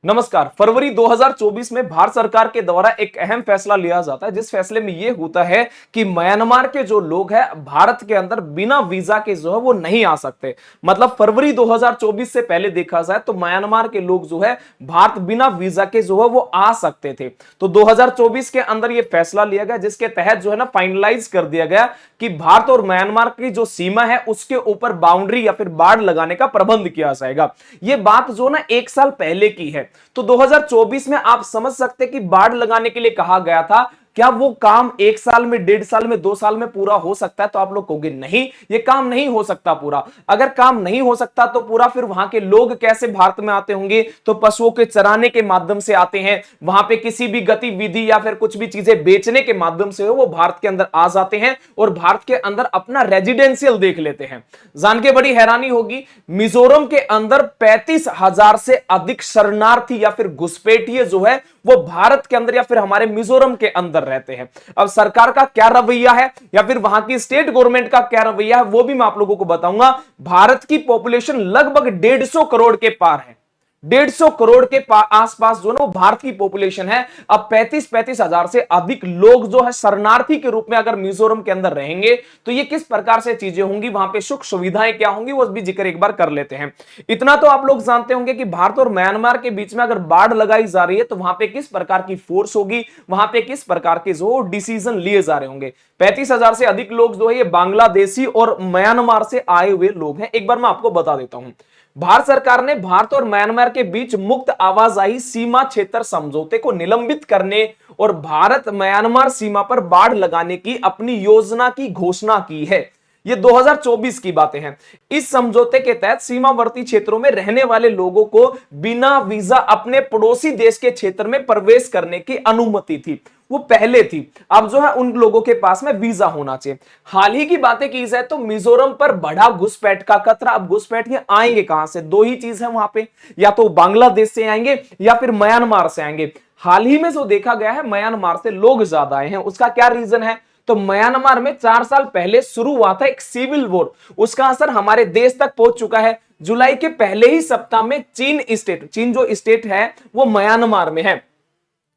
नमस्कार। फरवरी 2024 में भारत सरकार के द्वारा एक अहम फैसला लिया जाता है, जिस फैसले में यह होता है कि म्यांमार के जो लोग हैं भारत के अंदर बिना वीजा के जो है वो नहीं आ सकते। मतलब फरवरी 2024 से पहले देखा जाए तो म्यांमार के लोग जो है भारत बिना वीजा के जो है वो आ सकते थे। तो 2024 के अंदर यह फैसला लिया गया, जिसके तहत जो है ना फाइनलाइज कर दिया गया कि भारत और म्यांमार की जो सीमा है उसके ऊपर बाउंड्री या फिर बाड़ लगाने का प्रबंध किया जाएगा। यह बात जो ना एक साल पहले की है। तो 2024 में आप समझ सकते कि बाड़ लगाने के लिए कहा गया था। क्या वो काम एक साल में, 1.5 साल में, 2 साल में पूरा हो सकता है? तो आप लोग कहोगे नहीं, ये काम नहीं हो सकता पूरा। अगर काम नहीं हो सकता तो पूरा फिर वहां के लोग कैसे भारत में आते होंगे? तो पशुओं के चराने के माध्यम से आते हैं, वहां पे किसी भी गतिविधि या फिर कुछ भी चीजें बेचने के माध्यम से वो भारत के अंदर आ जाते हैं और भारत के अंदर अपना रेजिडेंशियल देख लेते हैं। जान के बड़ी हैरानी होगी, मिजोरम के अंदर 35,000 से अधिक शरणार्थी या फिर घुसपैठिए जो है वो भारत के अंदर या फिर हमारे मिजोरम के अंदर रहते हैं। अब सरकार का क्या रवैया है या फिर वहां की स्टेट गवर्नमेंट का क्या रवैया है वो भी मैं आप लोगों को बताऊंगा। भारत की पॉपुलेशन लगभग 150 करोड़ के पार है। 150 करोड़ के आसपास जो ना वो भारत की पॉपुलेशन है। अब 35,000 से अधिक लोग जो है शरणार्थी के रूप में अगर मिजोरम के अंदर रहेंगे तो ये किस प्रकार से चीजें होंगी, वहां पे सुख सुविधाएं क्या होंगी, वो भी जिक्र एक बार कर लेते हैं। इतना तो आप लोग जानते होंगे कि भारत और म्यांमार के बीच में अगर बाढ़ लगाई जा रही है तो वहां पे किस प्रकार की फोर्स होगी, वहां पे किस प्रकार के जो डिसीजन लिए जा रहे होंगे। 35,000 से अधिक लोग जो है ये बांग्लादेशी और म्यांमार से आए हुए लोग हैं। एक बार मैं आपको बता देता हूं, भारत सरकार ने भारत और म्यांमार के बीच मुक्त आवाजाही सीमा क्षेत्र समझौते को निलंबित करने और भारत म्यांमार सीमा पर बाड़ लगाने की अपनी योजना की घोषणा की है। ये 2024 की बातें हैं। इस समझौते के तहत सीमावर्ती क्षेत्रों में रहने वाले लोगों को बिना वीजा अपने पड़ोसी देश के क्षेत्र में प्रवेश करने की अनुमति थी, वो पहले थी। अब जो है उन लोगों के पास में वीजा होना चाहिए। हाल ही की बातें की जाए तो मिजोरम पर बढ़ा घुसपैठ का खतरा। अब घुसपैठिए आएंगे कहां से? दो ही चीज है वहां पे, या तो बांग्लादेश से आएंगे या फिर म्यांमार से आएंगे। हाल ही में जो देखा गया है म्यांमार से लोग ज्यादा आए हैं। उसका क्या रीजन है? तो म्यांमार में 4 साल पहले शुरू हुआ था एक सिविल वॉर, उसका असर हमारे देश तक पहुंच चुका है। जुलाई के पहले ही सप्ताह में चीन जो स्टेट है वो म्यांमार में है,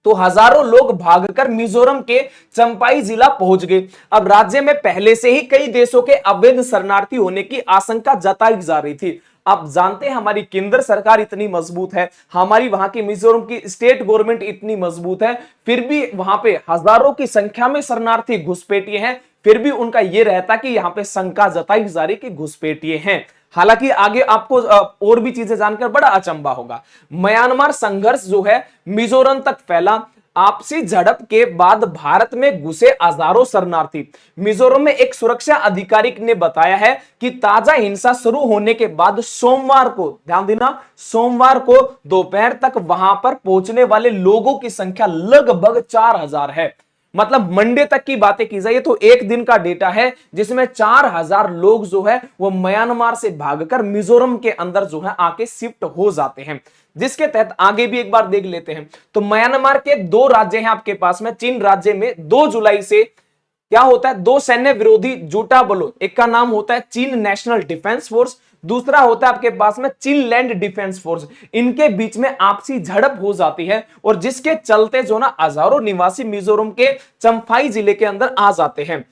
तो हजारों लोग भागकर मिजोरम के चंपाई जिला पहुंच गए। अब राज्य में पहले से ही कई देशों के अवैध शरणार्थी होने की आशंका जताई जा रही थी। आप जानते हैं हमारी केंद्र सरकार इतनी मजबूत है, हमारी वहां की मिजोरम की स्टेट गवर्नमेंट इतनी मजबूत है, फिर भी वहां पे हजारों की संख्या में शरणार्थी घुसपैठिए हैं। फिर भी उनका यह रहता कि यहां पे शंका जताई जा रही कि घुसपैठिए हैं। हालांकि आगे आपको और भी चीजें जानकर बड़ा अचंभा होगा। म्यांमार संघर्ष जो है मिजोरम तक फैला। आपसी झड़प के बाद भारत में घुसे हजारों शरणार्थी। मिजोरम में एक सुरक्षा अधिकारी ने बताया है कि ताजा हिंसा शुरू होने के बाद सोमवार को, ध्यान देना, सोमवार को दोपहर तक वहां पर पहुंचने वाले लोगों की संख्या लगभग 4,000 है। मतलब मंडे तक की बातें की जाए तो एक दिन का डेटा है जिसमें 4,000 लोग जो है वो म्यांमार से भागकर मिजोरम के अंदर जो है आके शिफ्ट हो जाते हैं। जिसके तहत आगे भी एक बार देख लेते हैं। तो म्यांमार के 2 राज्य हैं आपके पास में। चीन राज्य में 2 जुलाई से क्या होता है, 2 सैन्य विरोधी जुटा बलों, एक का नाम होता है चीन नेशनल डिफेंस फोर्स, दूसरा होता है आपके पास में चीन लैंड डिफेंस फोर्स। इनके बीच में आपसी झड़प हो जाती है और जिसके चलते जो ना हजारों निवासी मिजोरम के चंफाई जिले के अंदर आ जाते हैं।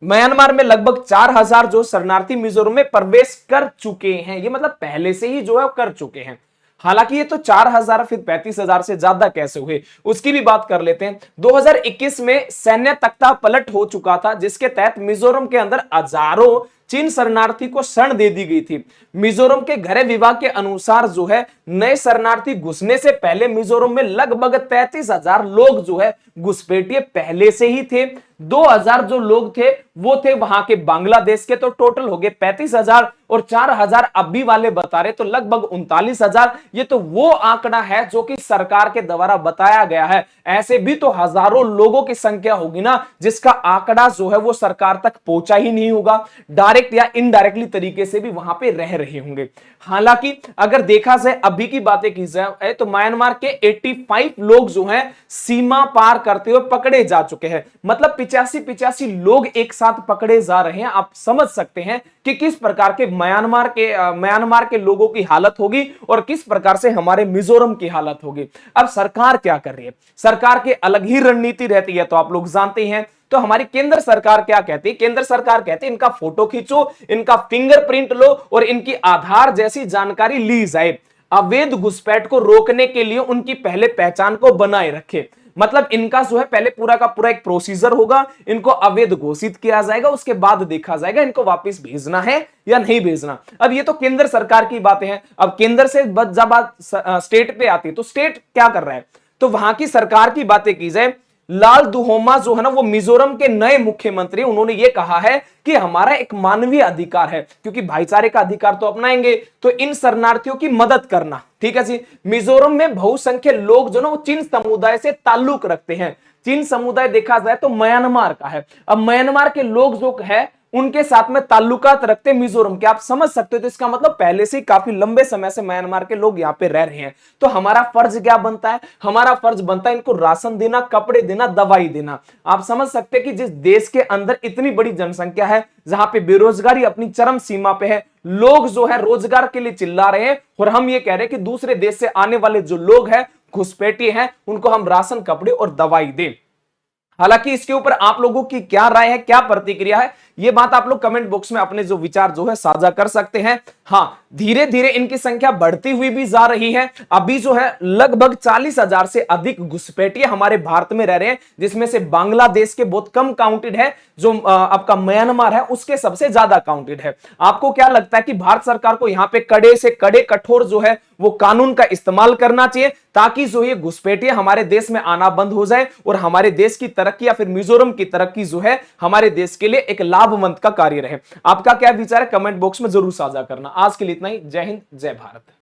म्यांमार में लगभग 4,000 जो शरणार्थी मिजोरम में प्रवेश कर चुके हैं, ये मतलब पहले से ही जो है कर चुके हैं। हालांकि ये तो 4,000 फिर 35,000 से ज्यादा कैसे हुए उसकी भी बात कर लेते हैं। 2021 में सैन्य तख्ता पलट हो चुका था, जिसके तहत मिजोरम के अंदर हजारों चीन शरणार्थी को शरण दे दी गई थी। मिजोरम के गृह विभाग के अनुसार जो है नए शरणार्थी घुसने से पहले मिजोरम में लगभग 33,000 लोग जो है घुसपैठिए पहले से ही थे। 2,000 जो लोग थे वो थे वहां के बांग्लादेश के, तो टोटल हो गए 35,000 और 4,000 अभी वाले बता रहे तो लगभग 39,000। ये तो वो आंकड़ा है जो कि सरकार के द्वारा बताया गया है। ऐसे भी तो हजारों लोगों की संख्या होगी ना जिसका आंकड़ा जो है वो सरकार तक पहुंचा ही नहीं होगा। डायरेक्ट डायरेक्ट या इनडायरेक्टली तरीके से भी वहां पे रह रहे होंगे। हालांकि अगर देखा जाए अभी की बातें की जाए तो म्यांमार के 85 लोग जो हैं सीमा पार करते हुए पकड़े जा चुके हैं। मतलब 85 लोग एक साथ पकड़े जा रहे हैं। आप समझ सकते हैं कि किस प्रकार के म्यांमार के लोगों की हालत होगी और किस प्रकार से हमारे मिजोरम की हालत होगी। अब सरकार क्या कर रही है? सरकार की अलग ही रणनीति रहती है, तो आप लोग जानते हैं। तो हमारी केंद्र सरकार क्या कहती है? केंद्र सरकार कहती है इनका फोटो खींचो, इनका फिंगरप्रिंट लो और इनकी आधार जैसी जानकारी ली जाए। अवैध घुसपैठ को रोकने के लिए उनकी पहले पहचान को बनाए रखे। मतलब इनका जो है पहले पूरा का पूरा एक प्रोसीजर होगा, इनको अवैध घोषित किया जाएगा, उसके बाद देखा जाएगा इनको वापस भेजना है या नहीं भेजना। अब ये तो केंद्र सरकार की बातें हैं। अब केंद्र से जब बात स्टेट पे आती है तो स्टेट क्या कर रहा है? तो वहां की सरकार की बातें की जाए, लाल दुहोमा जो है ना वो मिजोरम के नए मुख्यमंत्री, उन्होंने ये कहा है कि हमारा एक मानवीय अधिकार है, क्योंकि भाईचारे का अधिकार तो अपनाएंगे, तो इन शरणार्थियों की मदद करना। ठीक है जी। मिजोरम में बहुसंख्यक लोग जो ना वो चिन समुदाय से ताल्लुक रखते हैं। चिन समुदाय देखा जाए तो म्यांमार का है। अब म्यांमार के लोग जो है उनके साथ में ताल्लुकात रखते मिजोरम के, आप समझ सकते हो। तो इसका मतलब पहले से काफी लंबे समय से म्यांमार के लोग यहाँ पे रह रहे हैं। तो हमारा फर्ज क्या बनता है? हमारा फर्ज बनता है इनको राशन देना, कपड़े देना, दवाई देना। आप समझ सकते हैं कि जिस देश के अंदर इतनी बड़ी जनसंख्या है, जहां पे बेरोजगारी अपनी चरम सीमा पे है, लोग जो है रोजगार के लिए चिल्ला रहे हैं और हम ये कह रहे हैं कि दूसरे देश से आने वाले जो लोग हैं, घुसपैठिए हैं, उनको हम राशन, कपड़े और दवाई दें। हालांकि इसके ऊपर आप लोगों की क्या राय है, क्या प्रतिक्रिया है, ये बात आप लोग कमेंट बॉक्स में अपने जो विचार जो है साझा कर सकते हैं। हाँ, धीरे धीरे इनकी संख्या बढ़ती हुई भी जा रही है। अभी जो है लगभग 40,000 से अधिक घुसपैठिए हमारे भारत में रह रहे हैं, जिसमें से बांग्लादेश के बहुत कम काउंटेड है, जो आपका म्यांमार है उसके सबसे ज्यादा काउंटेड है। आपको क्या लगता है कि भारत सरकार को यहाँ पे कड़े से कड़े कठोर जो है वो कानून का इस्तेमाल करना चाहिए, ताकि जो ये घुसपैठिए हमारे देश में आना बंद हो जाए और हमारे देश की तरक्की या फिर मिजोरम की तरक्की जो है हमारे देश के लिए एक लाभवंत का कार्य रहे? आपका क्या विचार है? कमेंट बॉक्स में जरूर साझा करना। आज के लिए इतना ही। जय हिंद, जय भारत।